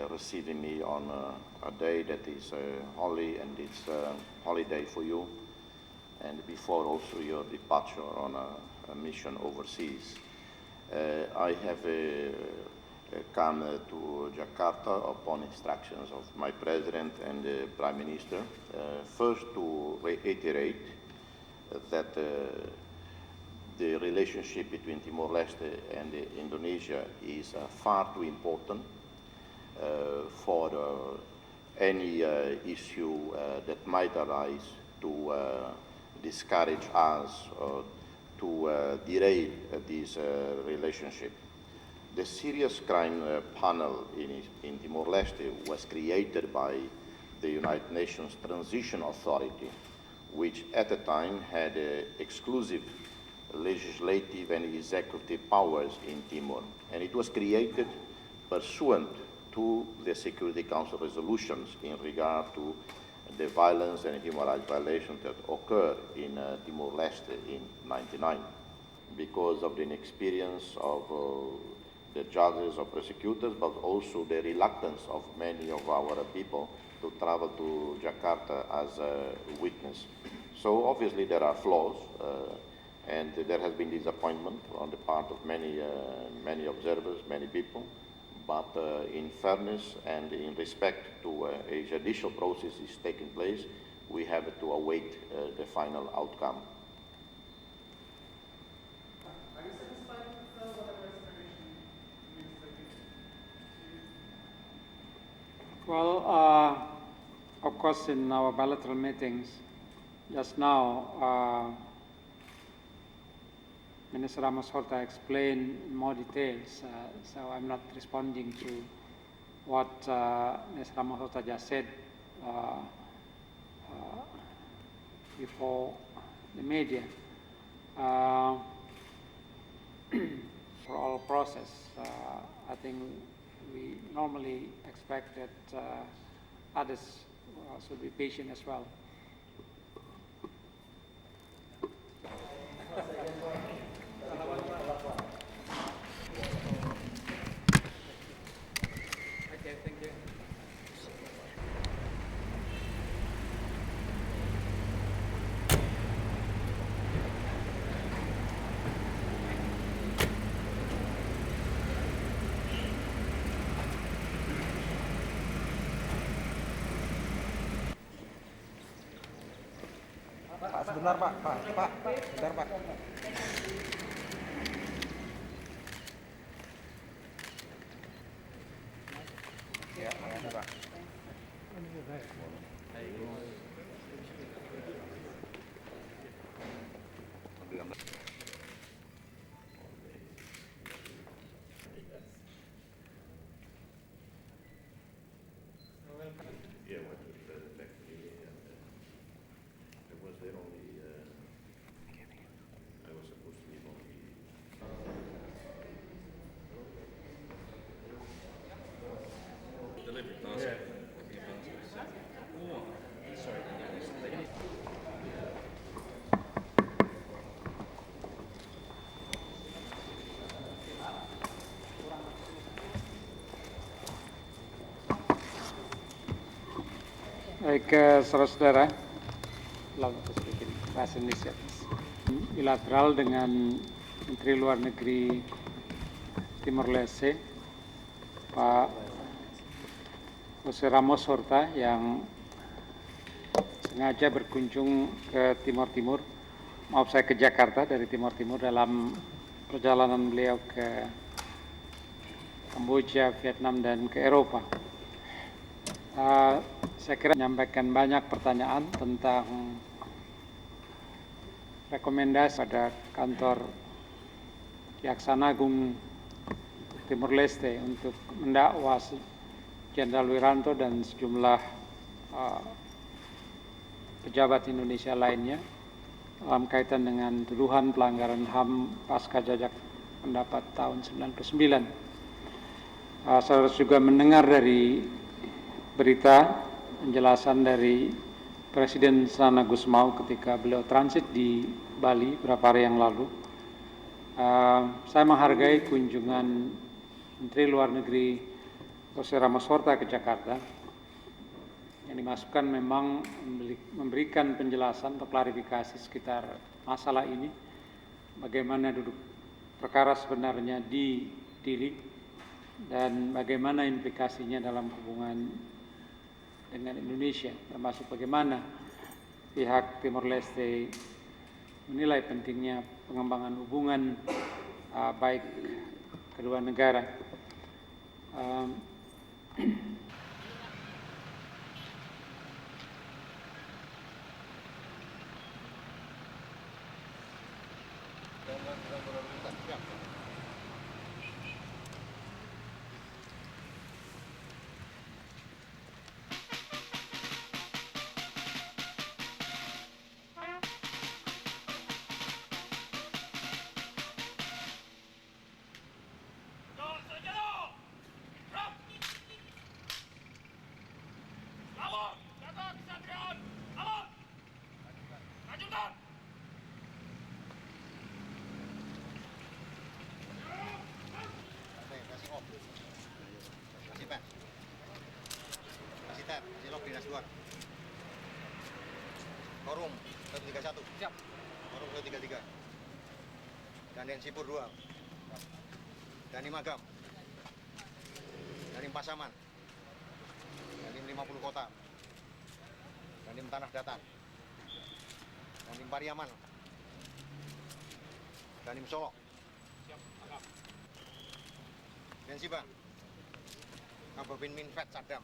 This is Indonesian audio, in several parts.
receiving me on a day that is holy and it's a holiday for you, and before also your departure on a mission overseas. I have come to Jakarta upon instructions of my President and the Prime Minister, first to reiterate that the relationship between Timor-Leste and Indonesia is far too important for any issue that might arise to discourage us or to derail this relationship. The Serious Crime Panel in Timor-Leste was created by the United Nations Transition Authority, which at the time had exclusive legislative and executive powers in Timor. And it was created pursuant to the Security Council resolutions in regard to the violence and human rights violations that occurred in Timor-Leste in '99. Because of the inexperience of the judges or prosecutors, but also the reluctance of many of our people to travel to Jakarta as a witness. So obviously there are flaws, and there has been disappointment on the part of many observers, many people. But in fairness and in respect to a judicial process is taking place, we have to await the final outcome. Are you satisfied with whatever explanation Minister gives? Well, of course, in our bilateral meetings just now, Minister Ramos Horta explained in more details, so I'm not responding to what Minister Ramos Horta just said before the media. For all process, I think we normally expect that others should be patient as well. Okay, thank you. Pak, sebentar Pak, sebentar Pak. Ya, makasih Pak. Yeah, went to the next meeting, and I was there only, I was supposed to be only. Delivery basket. Baik, saudara-saudara, sedikit bahasa Indonesia. Bilateral dengan Menteri Luar Negeri Timor-Leste, Pak Jose Ramos Horta, yang sengaja berkunjung ke Timur Timur, maaf saya ke Jakarta dari Timur Timur dalam perjalanan beliau ke Kamboja, Vietnam, dan ke Eropa. Saya kira menyampaikan banyak pertanyaan tentang rekomendasi pada kantor Kejaksaan Agung Timor-Leste untuk mendakwa Jenderal Wiranto dan sejumlah pejabat Indonesia lainnya dalam kaitan dengan tuduhan pelanggaran HAM pasca jajak pendapat tahun 99. Saya juga mendengar dari berita penjelasan dari Presiden Sana Gusmao ketika beliau transit di Bali beberapa hari yang lalu. Saya menghargai kunjungan Menteri Luar Negeri Jose Ramos Horta ke Jakarta. Yang dimasukkan memang memberikan penjelasan atau klarifikasi sekitar masalah ini, bagaimana duduk perkara sebenarnya di Dili dan bagaimana implikasinya dalam hubungan dengan Indonesia, termasuk bagaimana pihak Timor Leste menilai pentingnya pengembangan hubungan baik kedua negara. Kasih log dinas luar. Korum 131. Siap. Korum 133. Dandim Sipur 2. Dandim Magam. Dandim Pasaman. Dandim 50 Kota. Dandim Tanah Datar. Dandim Pariaman. Dandim Solo. Siap. Densiba. Kababin Minfet Sadam.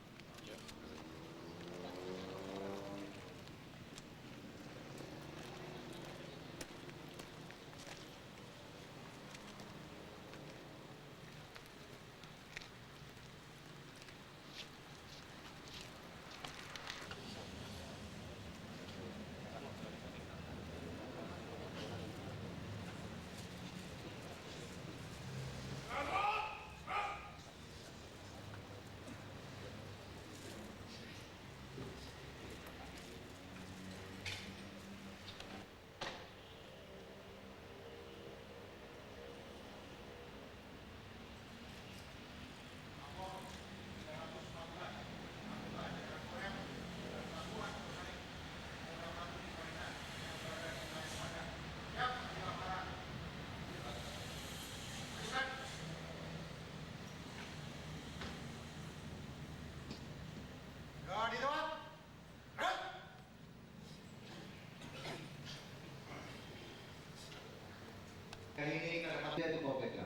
Ini kata itu KPK.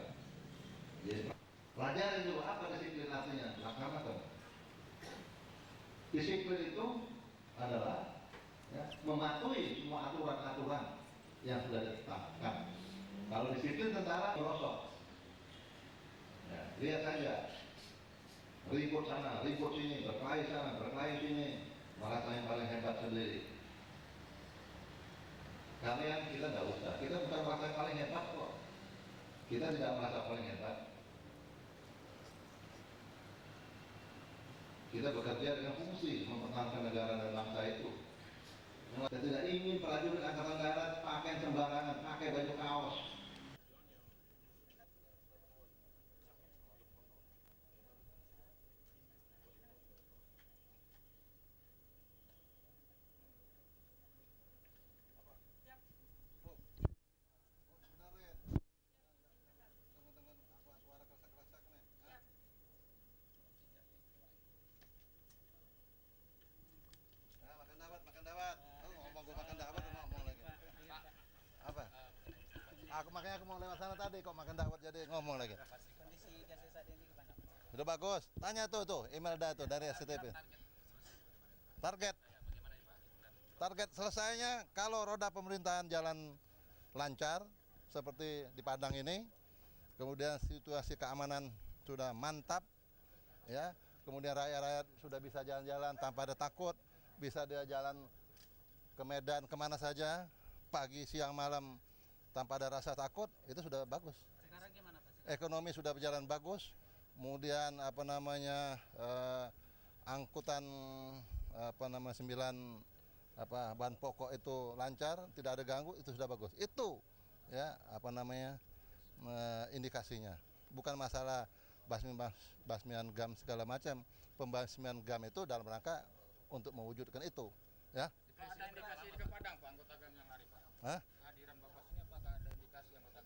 Pelajaran dulu apa disiplin artinya, laksanakan. Disiplin itu adalah mematuhi semua aturan-aturan yang sudah ditetapkan. Kalau disiplin tentara merosot. Ya, lihat saja, ribut sana, ribut sini, berkelahi sana, berkelahi sini, merasa yang paling hebat sendiri. Kalian kita nggak usah, kita bukan merasa yang paling hebat kok. Kita tidak merasa paling hebat. Kita bekerja dengan fungsi mempertahankan negara dan bangsa itu. Kita tidak ingin prajurit angkatan darat pakai sembarangan, pakai baju kaos. Makan dawat. Ngomong gue makan dawat, ngomong lagi. Apa? Makanya aku mau lewat sana tadi kok makan dawat jadi ngomong lagi. Kondisi desa saat ini gimana? Udah bagus. Tanya tuh Imelda tuh dari SCTP. Target selesainya kalau roda pemerintahan jalan lancar seperti di Padang ini, kemudian situasi keamanan sudah mantap, ya, kemudian rakyat-rakyat sudah bisa jalan-jalan tanpa ada takut, bisa dia jalan ke Medan kemana saja, pagi, siang, malam tanpa ada rasa takut, itu sudah bagus. Sekarang gimana Pak? Ekonomi sudah berjalan bagus, kemudian angkutan 9 bahan pokok itu lancar, tidak ada ganggu, itu sudah bagus. Itu ya indikasinya. Bukan masalah basmian GAM segala macam. Pembasmian GAM itu dalam rangka untuk mewujudkan itu, ya. Ada indikasi ke Padang, Pak, anggota GAM yang lari, Pak? Hah?